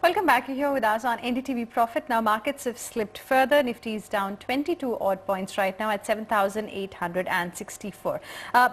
Welcome back. You're here with us on NDTV Profit. Now markets have slipped further. Nifty is down 22 odd points right now at 7,864.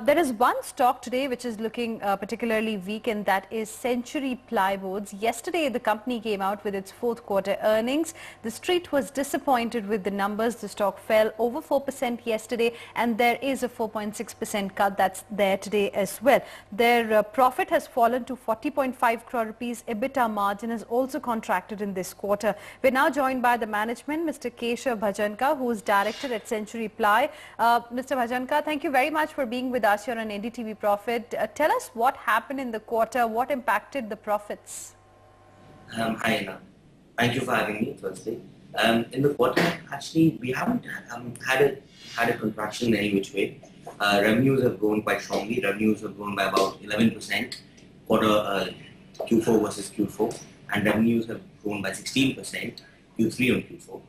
There is one stock today which is looking particularly weak, and that is Century Plyboards. Yesterday the company came out with its fourth quarter earnings. The street was disappointed with the numbers. The stock fell over 4% yesterday, and there is a 4.6% cut that's there today as well. Their profit has fallen to 40.5 crore rupees. EBITDA margin has also contracted in this quarter. We're now joined by the management, Mr. Keshav Bhajanka, who is director at Century Ply. Mr. Bhajanka, thank you very much for being with us here on NDTV Profit. Tell us what happened in the quarter, what impacted the profits? Hi, Anna. Thank you for having me, firstly. In the quarter, actually, we haven't had a contraction in any which way. Revenues have grown quite strongly. Revenues have grown by about 11% Q4 versus Q4, and revenues have grown by 16% Q3 on Q4.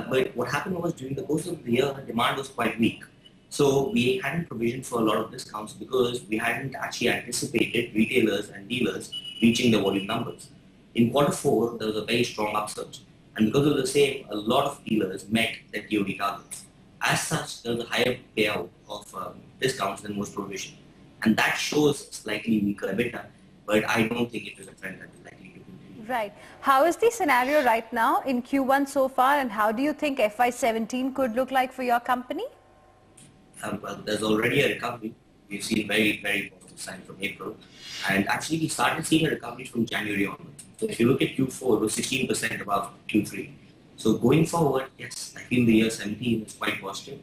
But what happened was, during the course of the year, demand was quite weak. So we hadn't provisioned for a lot of discounts because we hadn't actually anticipated retailers and dealers reaching the volume numbers. In quarter 4, there was a very strong upsurge, and because of the same, a lot of dealers met their TOD targets. As such, there was a higher payout of discounts than most provision, and that shows slightly weaker EBITDA, but I don't think it is a trend that is likely to continue. Right. How is the scenario right now in Q1 so far, and how do you think FY17 could look like for your company? Well, there's already a recovery. We've seen very, very positive signs from April, and actually we started seeing a recovery from January onwards. So if you look at Q4, it was 16% above Q3. So going forward, yes, I feel the year 17 is quite positive,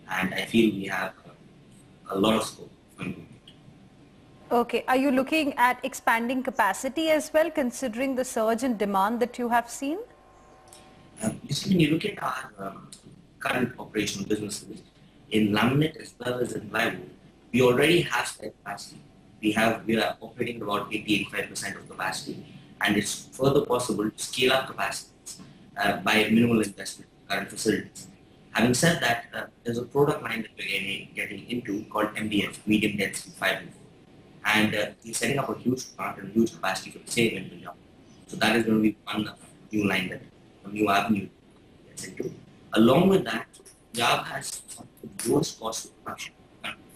and I feel we have a lot of scope for improvement. Okay. Are you looking at expanding capacity as well, considering the surge in demand that you have seen? You see, when you look at our current operational businesses, in laminate as well as in plywood, we already have spare capacity. We are operating about 80-85% of capacity, and it's further possible to scale up capacities by minimal investment in current facilities. Having said that, there's a product line that we're getting into called MDF, medium density fiber. And we're setting up a huge plant and huge capacity for the same in Punjab. So that is going to be one new line, that a new avenue gets into. Along with that, Punjab has some of the lowest cost of production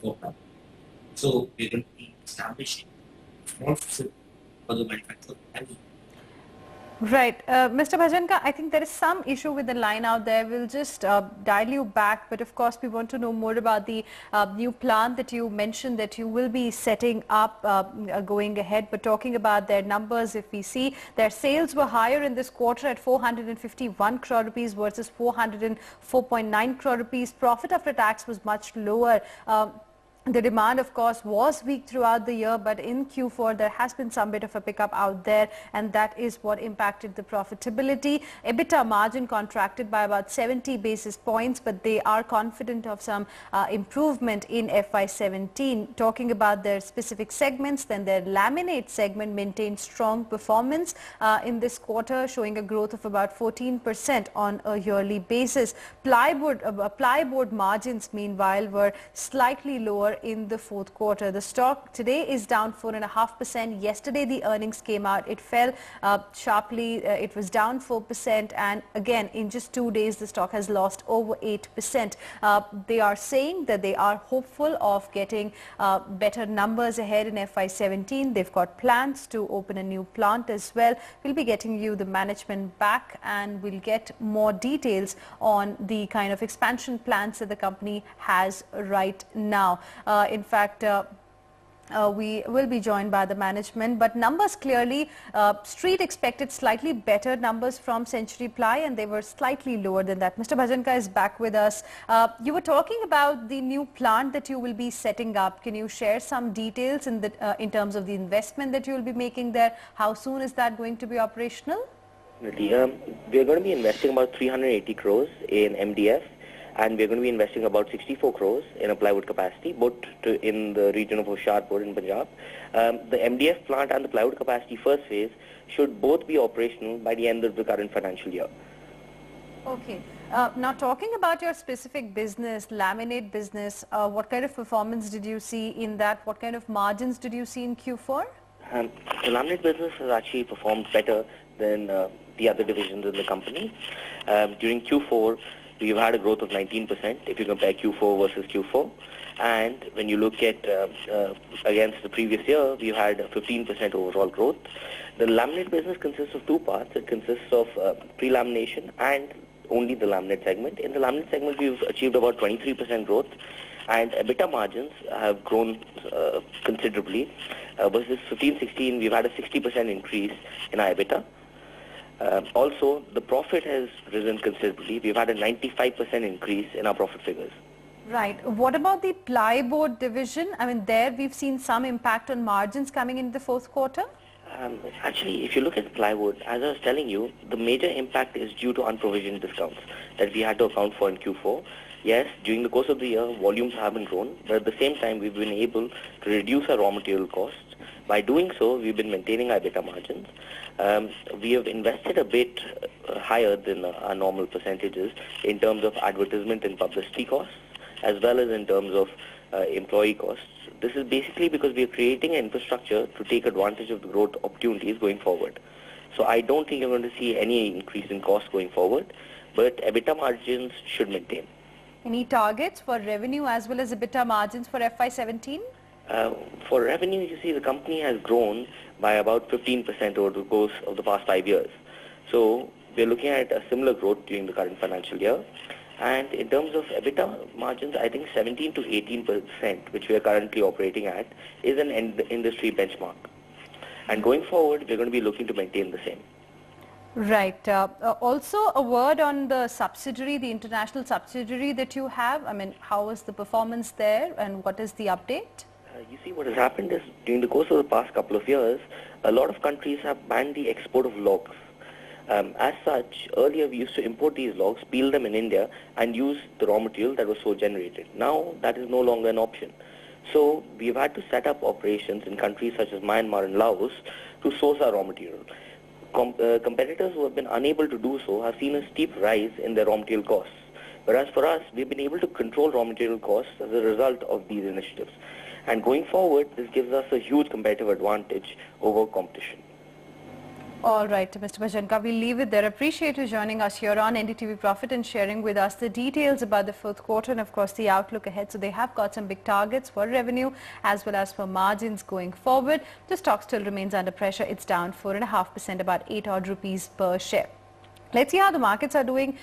for plywood. So we're going to be establishing a small facility for the manufacture of plywood. Right. Mr. Bhajanka, I think there is some issue with the line out there. We'll just dial you back. But of course, we want to know more about the new plant that you mentioned that you will be setting up going ahead. But talking about their numbers, if we see, their sales were higher in this quarter at 451 crore rupees versus 404.9 crore rupees. Profit after tax was much lower. The demand, of course, was weak throughout the year, but in Q4 there has been some bit of a pickup out there, and that is what impacted the profitability. EBITDA margin contracted by about 70 basis points, but they are confident of some improvement in FY17. Talking about their specific segments, then their laminate segment maintained strong performance in this quarter, showing a growth of about 14% on a yearly basis. Plyboard margins, meanwhile, were slightly lower in the fourth quarter. The stock today is down 4.5%. Yesterday the earnings came out. It fell sharply. It was down 4%, and again in just 2 days the stock has lost over 8%. They are saying that they are hopeful of getting better numbers ahead in FY17. They've got plans to open a new plant as well. We'll be getting you the management back, and we'll get more details on the kind of expansion plans that the company has right now. In fact, we will be joined by the management, but numbers clearly, Street expected slightly better numbers from Century Ply, and they were slightly lower than that. Mr. Bhajanka is back with us. You were talking about the new plant that you will be setting up. Can you share some details in terms of the investment that you will be making there? How soon is that going to be operational? We are going to be investing about 380 crores in MDF, and we're going to be investing about 64 crores in a plywood capacity, both in the region of Hoshiarpur in Punjab. The MDF plant and the plywood capacity first phase should both be operational by the end of the current financial year. Okay. Now talking about your specific business, laminate business, what kind of performance did you see in that? What kind of margins did you see in Q4? The laminate business has actually performed better than the other divisions in the company. During Q4, we've had a growth of 19% if you compare Q4 versus Q4. And when you look at against the previous year, we've had a 15% overall growth. The laminate business consists of two parts. It consists of pre-lamination and only the laminate segment. In the laminate segment, we've achieved about 23% growth, and EBITDA margins have grown considerably. Versus 15-16, we've had a 60% increase in our EBITDA. Also, the profit has risen considerably. We've had a 95% increase in our profit figures. Right. What about the plyboard division? I mean, there we've seen some impact on margins coming into the fourth quarter. Actually, if you look at plywood, as I was telling you, the major impact is due to unprovisioned discounts that we had to account for in Q4. Yes, during the course of the year, volumes haven't grown, but at the same time, we've been able to reduce our raw material costs. By doing so, we've been maintaining our EBITDA margins. We have invested a bit higher than our normal percentages in terms of advertisement and publicity costs, as well as in terms of employee costs. This is basically because we are creating an infrastructure to take advantage of the growth opportunities going forward. So I don't think you're going to see any increase in costs going forward, but EBITDA margins should maintain. Any targets for revenue as well as EBITDA margins for FY17? For revenue, you see the company has grown by about 15% over the course of the past 5 years. So we're looking at a similar growth during the current financial year. And in terms of EBITDA margins, I think 17 to 18%, which we are currently operating at, is an industry benchmark. And going forward, we're going to be looking to maintain the same. Right. Also, a word on the subsidiary, the international subsidiary that you have. I mean, how is the performance there and what is the update? You see, what has happened is during the course of the past couple of years, a lot of countries have banned the export of logs. As such, earlier we used to import these logs, peel them in India, and use the raw material that was so generated. Now, that is no longer an option. So, we've had to set up operations in countries such as Myanmar and Laos to source our raw material. Competitors who have been unable to do so have seen a steep rise in their raw material costs. Whereas for us, we've been able to control raw material costs as a result of these initiatives. And going forward, this gives us a huge competitive advantage over competition. All right, Mr. Bhajanka, we'll leave it there. Appreciate you joining us here on NDTV Profit and sharing with us the details about the fourth quarter and, of course, the outlook ahead. So they have got some big targets for revenue as well as for margins going forward. The stock still remains under pressure. It's down 4.5%, about 8 odd rupees per share. Let's see how the markets are doing.